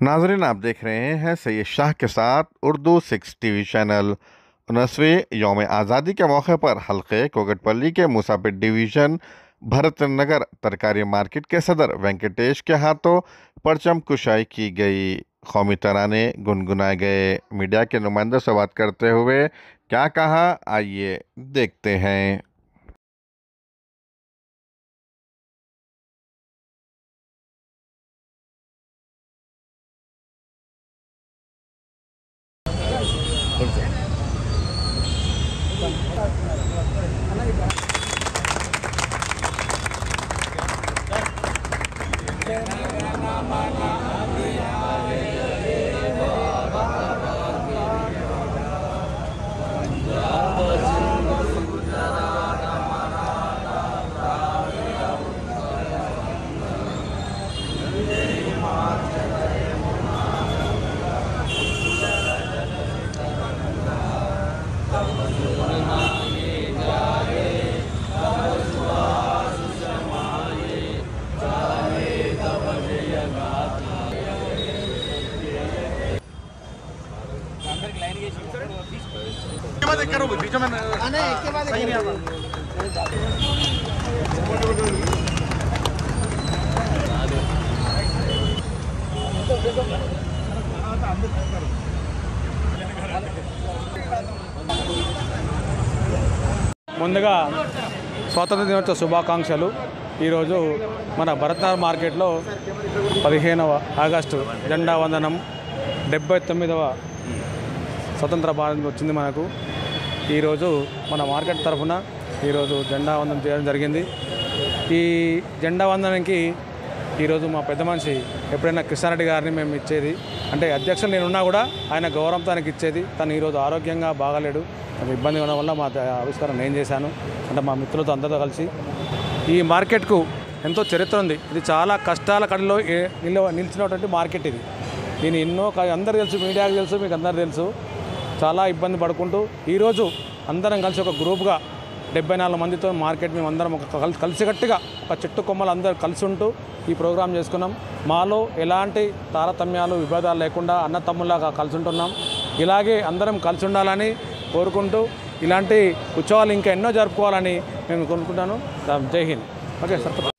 नाजरीन, आप देख रहे हैं सैयद शाह के साथ उर्दू 6 टीवी चैनल। 19वें यौम आज़ादी के मौके पर हल्के कोकटपल्ली के मुसाफिर डिवीज़न भरत नगर तरकारी मार्केट के सदर वेंकटेश के हाथों परचम कुशाई की गई, कौमी तराने गुनगुनाए गए। मीडिया के नुमाइंदों से बात करते हुए क्या कहा, आइए देखते हैं। ముందుగా స్వాతంత్ర దినోత్సవ శుభాకాంక్షలు। ఈరోజు మన భరత్నగర్ మార్కెట్లో 15వ ఆగస్టు జెండా వందనం 79వ స్వతంత్ర భారతం వచ్చింది మనకు। ఈరోజు మన మార్కెట్ తరఫున ఈరోజు జెండా వందనం చేయడం జరిగింది। ఈ జెండా వందనంకి ఈరోజు మా పెద్ద మనిషి ఎప్పుడైనా కృష్ణారెడ్డి గారిని మేము ఇచ్చేది, అంటే అధ్యక్షులు నేనున్నా కూడా ఆయన గౌరవం తనకి ఇచ్చేది। తను ఈరోజు ఆరోగ్యంగా బాగాలేడు, ఇబ్బంది ఉండడం వల్ల మా ఆవిష్కరణ నేను చేశాను, అంటే మా మిత్రులతో అందరితో కలిసి। ఈ మార్కెట్కు ఎంతో చరిత్ర ఉంది, ఇది చాలా కష్టాల కడిలో నిలిచినటువంటి మార్కెట్ ఇది। దీని ఎన్నో అందరు తెలుసు, మీడియాకు తెలుసు, మీకు అందరు తెలుసు, చాలా ఇబ్బంది పడుకుంటూ ఈరోజు అందరం కలిసి ఒక గ్రూప్గా 74 మందితో మార్కెట్ మేము అందరం ఒక కలిసికట్టుగా ఒక చెట్టు కొమ్మలు అందరూ కలిసి ఉంటూ ఈ ప్రోగ్రాం చేసుకున్నాం। మాలో ఎలాంటి తారతమ్యాలు విభేదాలు లేకుండా అన్నతమ్ములాగా కలిసి ఉంటున్నాం। ఇలాగే అందరం కలిసి ఉండాలని కోరుకుంటూ ఇలాంటి ఉత్సవాలు ఇంకా ఎన్నో జరుపుకోవాలని నేను కోరుకుంటాను। జై హింద్। Okay sir.